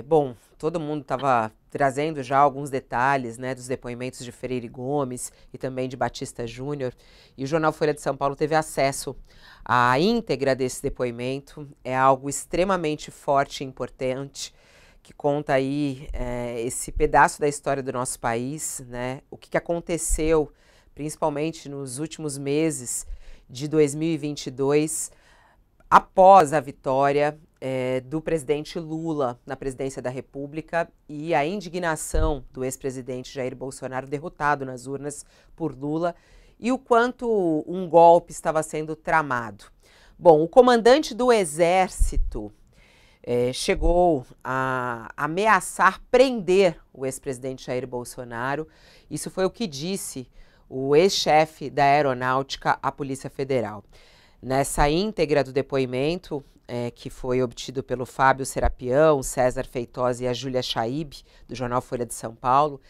Bom, todo mundo estava trazendo já alguns detalhes, né, dos depoimentos de Freire Gomes e também de Batista Júnior, e o jornal Folha de São Paulo teve acesso à íntegra desse depoimento. É algo extremamente forte e importante, que conta aí esse pedaço da história do nosso país, né, o que aconteceu, principalmente nos últimos meses de 2022, após a vitória do presidente Lula na presidência da República e a indignação do ex-presidente Jair Bolsonaro, derrotado nas urnas por Lula, e o quanto um golpe estava sendo tramado. Bom, o comandante do Exército chegou a ameaçar prender o ex-presidente Jair Bolsonaro. Isso foi o que disse o ex-chefe da Aeronáutica à Polícia Federal. Nessa íntegra do depoimento, que foi obtido pelo Fábio Serapião, César Feitosa e a Júlia Chaib, do jornal Folha de São Paulo,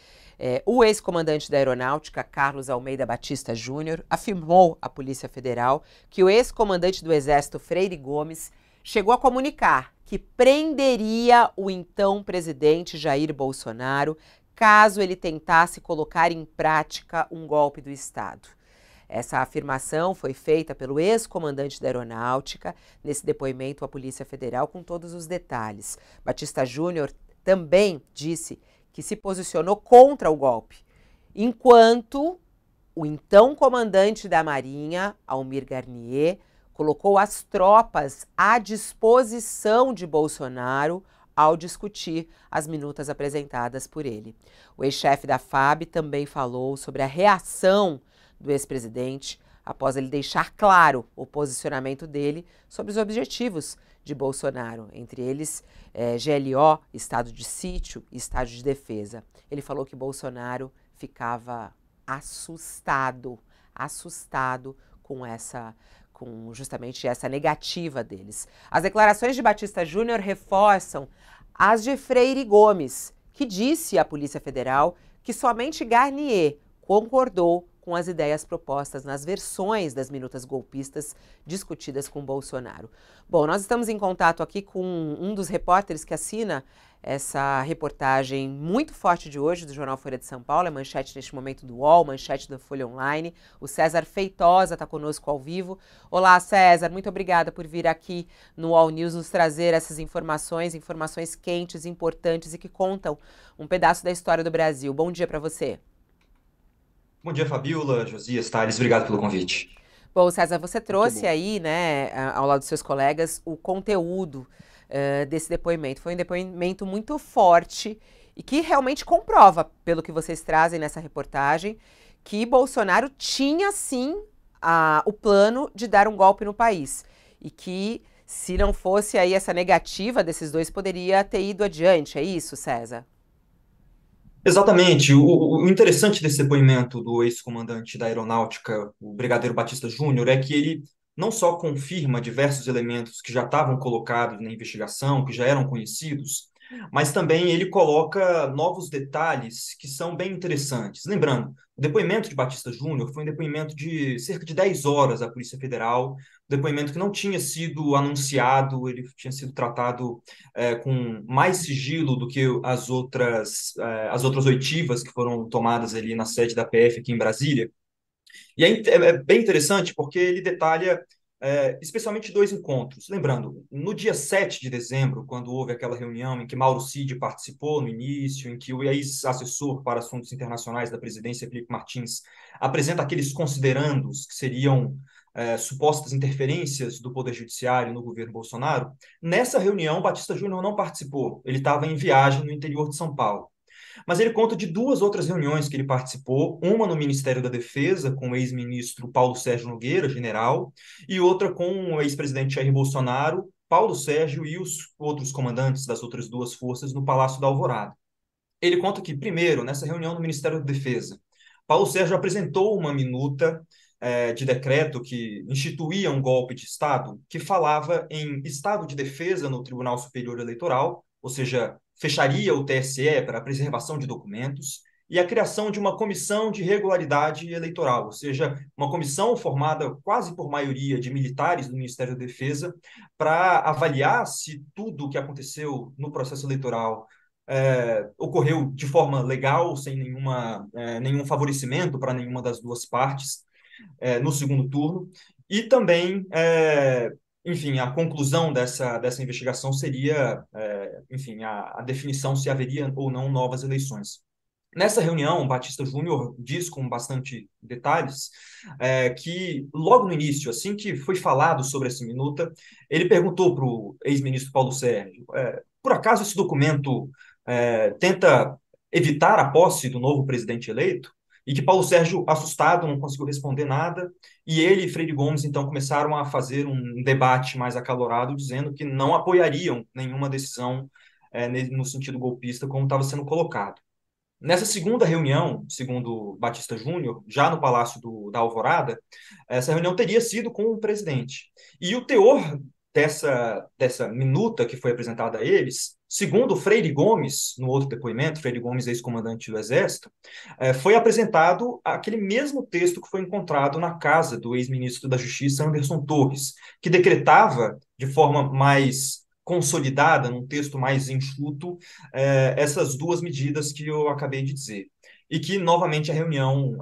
o ex-comandante da Aeronáutica, Carlos Almeida Batista Júnior, afirmou à Polícia Federal que o ex-comandante do Exército, Freire Gomes, chegou a comunicar que prenderia o então presidente Jair Bolsonaro caso ele tentasse colocar em prática um golpe do Estado. Essa afirmação foi feita pelo ex-comandante da Aeronáutica nesse depoimento à Polícia Federal com todos os detalhes. Batista Júnior também disse que se posicionou contra o golpe, enquanto o então comandante da Marinha, Almir Garnier, colocou as tropas à disposição de Bolsonaro ao discutir as minutas apresentadas por ele. O ex-chefe da FAB também falou sobre a reação do ex-presidente após ele deixar claro o posicionamento dele sobre os objetivos de Bolsonaro, entre eles GLO, estado de sítio e estado de defesa. Ele falou que Bolsonaro ficava assustado com justamente essa negativa deles. As declarações de Batista Júnior reforçam as de Freire Gomes, que disse à Polícia Federal que somente Garnier concordou com as ideias propostas nas versões das minutas golpistas discutidas com Bolsonaro. Bom, nós estamos em contato aqui com um dos repórteres que assina essa reportagem muito forte de hoje do jornal Folha de São Paulo, é manchete neste momento do UOL, manchete da Folha Online. O César Feitosa está conosco ao vivo. Olá, César, muito obrigada por vir aqui no UOL News nos trazer essas informações quentes, importantes e que contam um pedaço da história do Brasil. Bom dia para você. Bom dia, Fabiola, Josias, Thales, obrigado pelo convite. Bom, César, você Muito trouxe bom. aí, né, ao lado dos seus colegas, o conteúdo desse depoimento. Foi um depoimento muito forte e que realmente comprova, pelo que vocês trazem nessa reportagem, que Bolsonaro tinha sim o plano de dar um golpe no país e que, se não fosse aí essa negativa desses dois, poderia ter ido adiante. É isso, César? Exatamente. O interessante desse depoimento do ex-comandante da Aeronáutica, o Brigadeiro Batista Júnior, é que ele não só confirma diversos elementos que já estavam colocados na investigação, que já eram conhecidos, mas também ele coloca novos detalhes que são bem interessantes. Lembrando, o depoimento de Batista Júnior foi um depoimento de cerca de 10 horas à Polícia Federal, um depoimento que não tinha sido anunciado, ele tinha sido tratado com mais sigilo do que as outras oitivas que foram tomadas ali na sede da PF aqui em Brasília. E é bem interessante porque ele detalha especialmente dois encontros. Lembrando, no dia 7 de dezembro, quando houve aquela reunião em que Mauro Cid participou no início, em que o ex-assessor para assuntos internacionais da presidência, Felipe Martins, apresenta aqueles considerandos que seriam supostas interferências do Poder Judiciário no governo Bolsonaro, nessa reunião, Batista Júnior não participou. Ele estava em viagem no interior de São Paulo. Mas ele conta de duas outras reuniões que ele participou, uma no Ministério da Defesa, com o ex-ministro Paulo Sérgio Nogueira, general, e outra com o ex-presidente Jair Bolsonaro, Paulo Sérgio e os outros comandantes das outras duas forças no Palácio da Alvorada. Ele conta que, primeiro, nessa reunião no Ministério da Defesa, Paulo Sérgio apresentou uma minuta de decreto que instituía um golpe de Estado, que falava em estado de defesa no Tribunal Superior Eleitoral, ou seja, fecharia o TSE para a preservação de documentos, e a criação de uma comissão de regularidade eleitoral, ou seja, uma comissão formada quase por maioria de militares do Ministério da Defesa para avaliar se tudo o que aconteceu no processo eleitoral ocorreu de forma legal, sem nenhum favorecimento para nenhuma das duas partes, no segundo turno, e também, enfim, a conclusão dessa investigação seria, enfim, a definição se haveria ou não novas eleições. Nessa reunião, Batista Júnior diz com bastante detalhes que logo no início, assim que foi falado sobre essa minuta, ele perguntou para o ex-ministro Paulo Sérgio, por acaso esse documento tenta evitar a posse do novo presidente eleito? E que Paulo Sérgio, assustado, não conseguiu responder nada, e ele e Freire Gomes, então, começaram a fazer um debate mais acalorado, dizendo que não apoiariam nenhuma decisão no sentido golpista, como estava sendo colocado. Nessa segunda reunião, segundo Batista Júnior, já no Palácio da Alvorada, essa reunião teria sido com o presidente. E o teor dessa minuta que foi apresentada a eles, segundo Freire Gomes, no outro depoimento, Freire Gomes, ex-comandante do Exército, foi apresentado aquele mesmo texto que foi encontrado na casa do ex-ministro da Justiça, Anderson Torres, que decretava de forma mais consolidada, num texto mais enxuto, essas duas medidas que eu acabei de dizer. E que, novamente, a reunião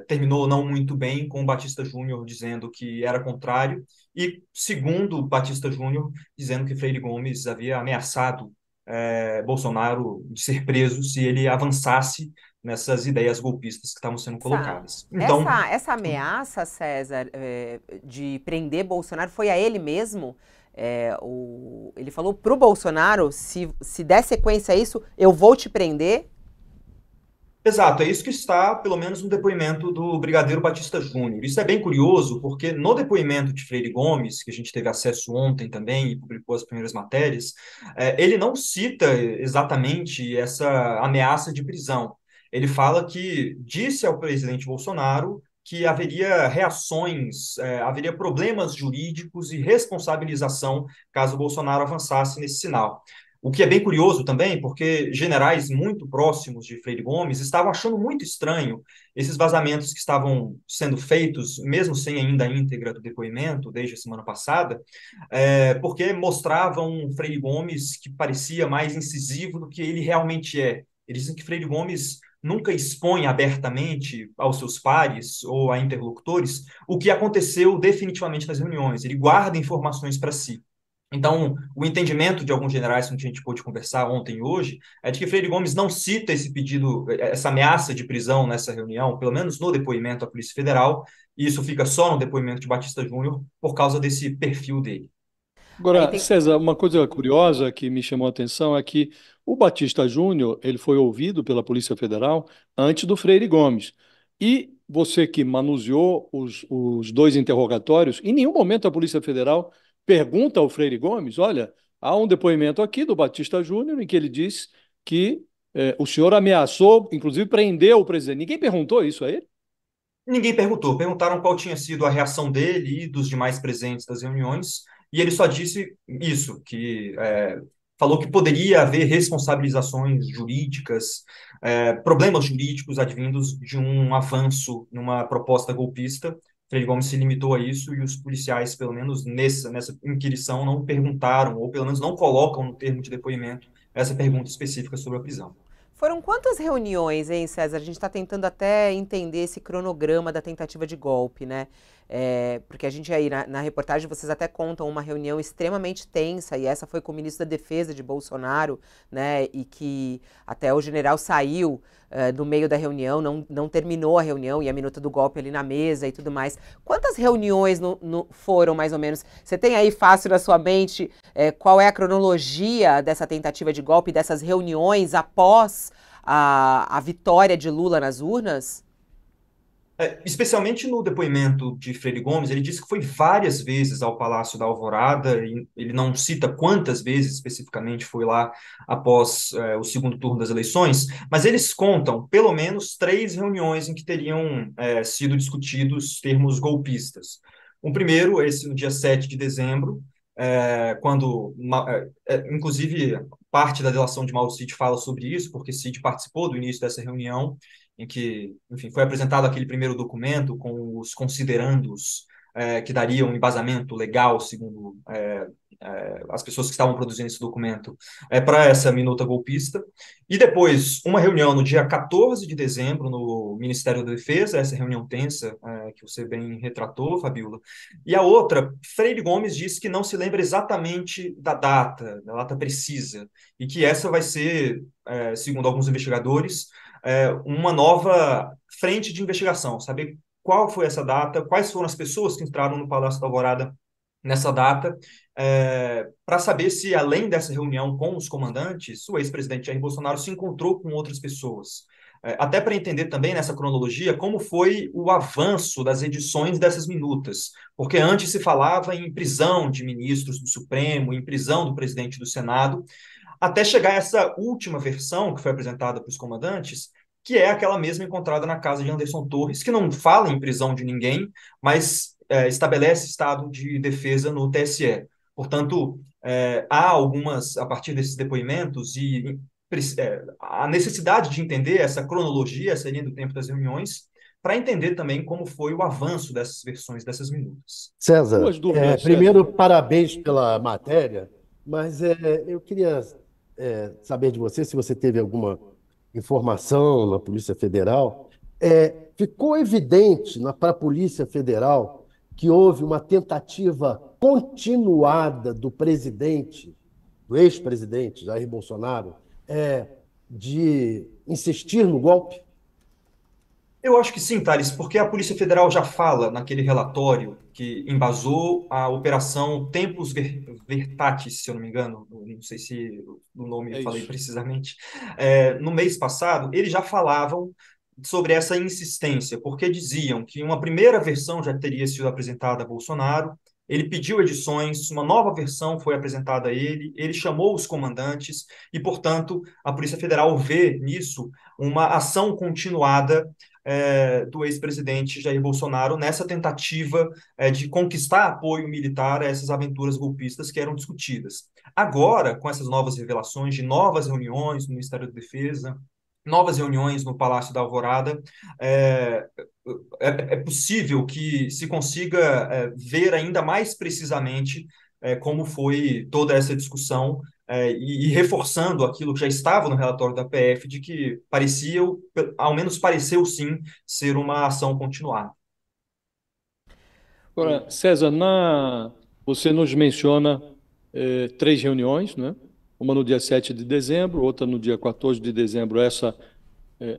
terminou não muito bem, com o Batista Júnior dizendo que era contrário, e, segundo Batista Júnior, dizendo que Freire Gomes havia ameaçado Bolsonaro de ser preso se ele avançasse nessas ideias golpistas que estavam sendo Essa, colocadas. Então, essa ameaça, César, de prender Bolsonaro foi a ele mesmo? Ele falou pro Bolsonaro, se der sequência a isso, eu vou te prender? exato, é isso que está, pelo menos, no depoimento do Brigadeiro Batista Júnior. Isso é bem curioso, porque no depoimento de Freire Gomes, que a gente teve acesso ontem também e publicou as primeiras matérias, ele não cita exatamente essa ameaça de prisão. Ele fala que disse ao presidente Bolsonaro que haveria reações, haveria problemas jurídicos e responsabilização caso Bolsonaro avançasse nesse sinal. O que é bem curioso também, porque generais muito próximos de Freire Gomes estavam achando muito estranho esses vazamentos que estavam sendo feitos, mesmo sem ainda a íntegra do depoimento, desde a semana passada, porque mostravam um Freire Gomes que parecia mais incisivo do que ele realmente é. Eles dizem que Freire Gomes nunca expõe abertamente aos seus pares ou a interlocutores o que aconteceu definitivamente nas reuniões. Ele guarda informações para si. Então, o entendimento de alguns generais com que a gente pôde conversar ontem e hoje é de que Freire Gomes não cita esse pedido, essa ameaça de prisão nessa reunião, pelo menos no depoimento à Polícia Federal, e isso fica só no depoimento de Batista Júnior por causa desse perfil dele. Aí Agora, tem. César, uma coisa curiosa que me chamou a atenção é que o Batista Júnior, ele foi ouvido pela Polícia Federal antes do Freire Gomes. E você que manuseou os dois interrogatórios, em nenhum momento a Polícia Federal pergunta ao Freire Gomes, olha, há um depoimento aqui do Batista Júnior em que ele diz que o senhor ameaçou, inclusive prendeu o presidente. Ninguém perguntou isso a ele? Ninguém perguntou. Perguntaram qual tinha sido a reação dele e dos demais presentes das reuniões, e ele só disse isso, que falou que poderia haver responsabilizações jurídicas, problemas jurídicos advindos de um avanço numa proposta golpista. Freire Gomes se limitou a isso e os policiais, pelo menos nessa inquirição, não perguntaram, ou pelo menos não colocam no termo de depoimento essa pergunta específica sobre a prisão. Foram quantas reuniões, hein, César? A gente está tentando até entender esse cronograma da tentativa de golpe, né? Porque a gente aí, na reportagem, vocês até contam uma reunião extremamente tensa, e essa foi com o ministro da Defesa de Bolsonaro, né? E que até o general saiu no meio da reunião, não terminou a reunião, e a minuta do golpe ali na mesa e tudo mais. Quantas reuniões foram, mais ou menos? Você tem aí fácil na sua mente qual é a cronologia dessa tentativa de golpe, dessas reuniões após a vitória de Lula nas urnas? Especialmente no depoimento de Freire Gomes, ele disse que foi várias vezes ao Palácio da Alvorada, e ele não cita quantas vezes especificamente foi lá após o segundo turno das eleições, mas eles contam pelo menos 3 reuniões em que teriam sido discutidos termos golpistas. O primeiro, esse no dia 7 de dezembro, quando, inclusive, parte da delação de Mauro Cid fala sobre isso, porque Cid participou do início dessa reunião, em que, enfim, foi apresentado aquele primeiro documento com os considerandos que dariam um embasamento legal, segundo as pessoas que estavam produzindo esse documento, para essa minuta golpista. E depois, uma reunião no dia 14 de dezembro, no Ministério da Defesa, essa reunião tensa que você bem retratou, Fabiola. E a outra, Freire Gomes disse que não se lembra exatamente da data precisa, e que essa vai ser, segundo alguns investigadores, uma nova frente de investigação, saber qual foi essa data, quais foram as pessoas que entraram no Palácio da Alvorada nessa data, para saber se, além dessa reunião com os comandantes, o ex-presidente Jair Bolsonaro se encontrou com outras pessoas. Até para entender também nessa cronologia como foi o avanço das edições dessas minutas, porque antes se falava em prisão de ministros do Supremo, em prisão do presidente do Senado, até chegar a essa última versão que foi apresentada para os comandantes, que é aquela mesma encontrada na casa de Anderson Torres, que não fala em prisão de ninguém, mas estabelece estado de defesa no TSE. Portanto, há algumas, a partir desses depoimentos, e a necessidade de entender essa cronologia, essa linha do tempo das reuniões, para entender também como foi o avanço dessas versões, dessas minutas. César, Duas dúvidas, primeiro, César. parabéns pela matéria, mas eu queria saber de você se você teve alguma informação na Polícia Federal. Ficou evidente para a Polícia Federal que houve uma tentativa continuada do ex-presidente Jair Bolsonaro, de insistir no golpe? Eu acho que sim, Thales, porque a Polícia Federal já fala naquele relatório que embasou a Operação Tempus Vertatis, se eu não me engano, não sei se o nome É eu falei isso. precisamente. No mês passado, eles já falavam sobre essa insistência, porque diziam que uma primeira versão já teria sido apresentada a Bolsonaro, ele pediu edições, uma nova versão foi apresentada a ele chamou os comandantes e, portanto, a Polícia Federal vê nisso uma ação continuada do ex-presidente Jair Bolsonaro nessa tentativa de conquistar apoio militar a essas aventuras golpistas que eram discutidas. Agora, com essas novas revelações de novas reuniões no Ministério da Defesa, novas reuniões no Palácio da Alvorada, é possível que se consiga ver ainda mais precisamente como foi toda essa discussão e reforçando aquilo que já estava no relatório da PF, de que parecia, ao menos pareceu sim, ser uma ação continuada. Agora, César, você nos menciona 3 reuniões, né? Uma no dia 7 de dezembro, outra no dia 14 de dezembro, essa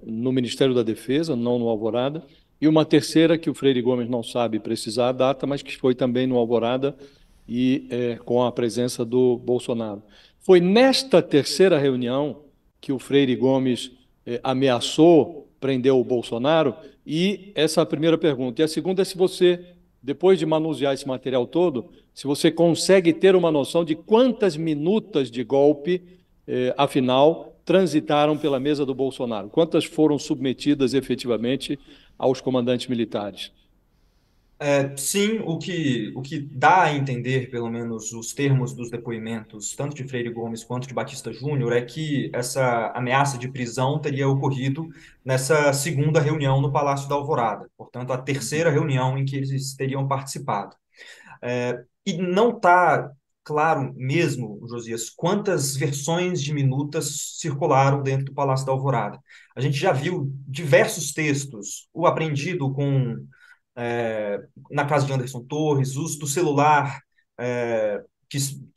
no Ministério da Defesa, não no Alvorada, e uma terceira que o Freire Gomes não sabe precisar a data, mas que foi também no Alvorada e com a presença do Bolsonaro. Foi nesta terceira reunião que o Freire Gomes ameaçou prender o Bolsonaro, e essa é a primeira pergunta. E a segunda é se você, depois de manusear esse material todo, se você consegue ter uma noção de quantas minutas de golpe, afinal, transitaram pela mesa do Bolsonaro, quantas foram submetidas efetivamente aos comandantes militares. Sim, o que dá a entender, pelo menos os termos dos depoimentos, tanto de Freire Gomes quanto de Batista Júnior, é que essa ameaça de prisão teria ocorrido nessa segunda reunião no Palácio da Alvorada, portanto, a terceira reunião em que eles teriam participado. E não está claro mesmo, Josias, quantas versões de minutas circularam dentro do Palácio da Alvorada. A gente já viu diversos textos, o apreendido na casa de Anderson Torres, uso do celular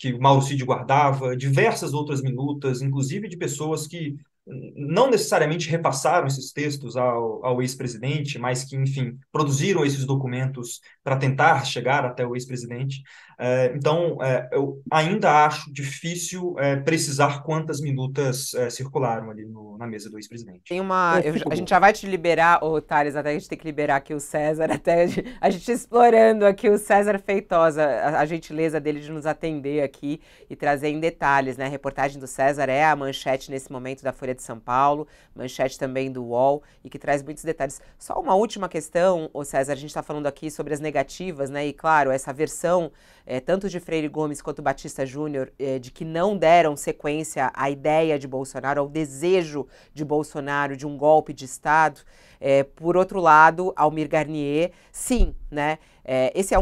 que Mauro Cid guardava, diversas outras minutas, inclusive de pessoas que não necessariamente repassaram esses textos ao ex-presidente, mas que, enfim, produziram esses documentos para tentar chegar até o ex-presidente. Então, eu ainda acho difícil precisar quantas minutas circularam ali na mesa do ex-presidente. Tem a gente já vai te liberar, Thales, até a gente tem que liberar aqui o César, até a gente explorando aqui o César Feitosa, a gentileza dele de nos atender aqui e trazer em detalhes, né? A reportagem do César é a manchete nesse momento da Folha de de São Paulo, manchete também do UOL, e que traz muitos detalhes. Só uma última questão, ô César, a gente está falando aqui sobre as negativas, né? E claro, essa versão, tanto de Freire Gomes quanto Batista Júnior, de que não deram sequência à ideia de Bolsonaro, ao desejo de Bolsonaro de um golpe de Estado. Por outro lado, Almir Garnier, sim, né? Esse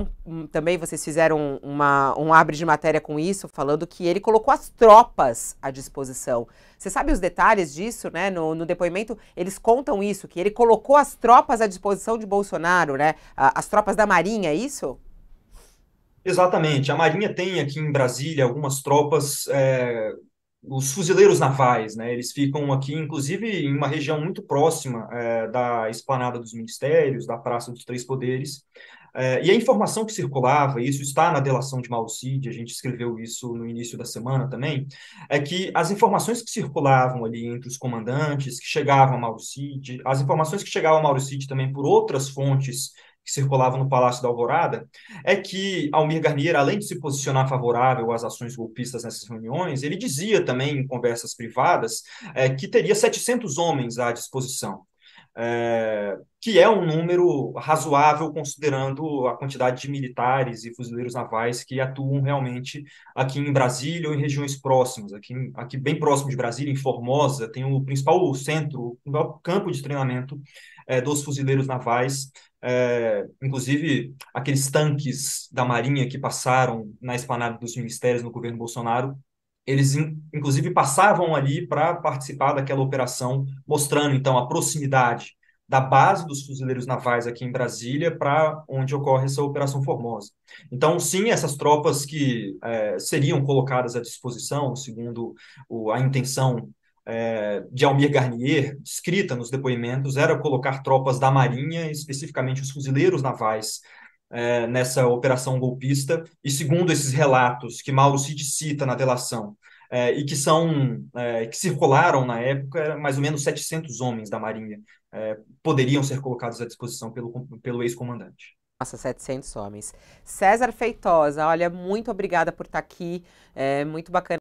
também vocês fizeram um abre de matéria com isso, falando que ele colocou as tropas à disposição. Você sabe os detalhes disso, né? No depoimento, eles contam isso, que ele colocou as tropas à disposição de Bolsonaro, né? As tropas da Marinha, é isso? Exatamente. A Marinha tem aqui em Brasília algumas tropas, os fuzileiros navais, né? Eles ficam aqui, inclusive, em uma região muito próxima da Esplanada dos Ministérios, da Praça dos Três Poderes. E a informação que circulava, e isso está na delação de Mauro Cid, a gente escreveu isso no início da semana também, é que as informações que circulavam ali entre os comandantes, que chegavam a Mauro Cid, as informações que chegavam a Mauro Cid também por outras fontes que circulavam no Palácio da Alvorada, é que Almir Garnier, além de se posicionar favorável às ações golpistas nessas reuniões, ele dizia também em conversas privadas que teria 700 homens à disposição. Que é um número razoável considerando a quantidade de militares e fuzileiros navais que atuam realmente aqui em Brasília ou em regiões próximas. Aqui bem próximo de Brasília, em Formosa, tem o principal centro, o principal campo de treinamento dos fuzileiros navais. Inclusive, aqueles tanques da Marinha que passaram na esplanada dos ministérios no governo Bolsonaro, eles, inclusive, passavam ali para participar daquela operação, mostrando, então, a proximidade da base dos fuzileiros navais aqui em Brasília para onde ocorre essa Operação Formosa. Então, sim, essas tropas que seriam colocadas à disposição, segundo a intenção de Almir Garnier, escrita nos depoimentos, era colocar tropas da Marinha, especificamente os fuzileiros navais, nessa operação golpista, e segundo esses relatos que Mauro Cid cita na delação, e que circularam na época, mais ou menos 700 homens da Marinha poderiam ser colocados à disposição pelo ex-comandante. Nossa, 700 homens. César Feitosa, olha, muito obrigada por estar aqui, muito bacana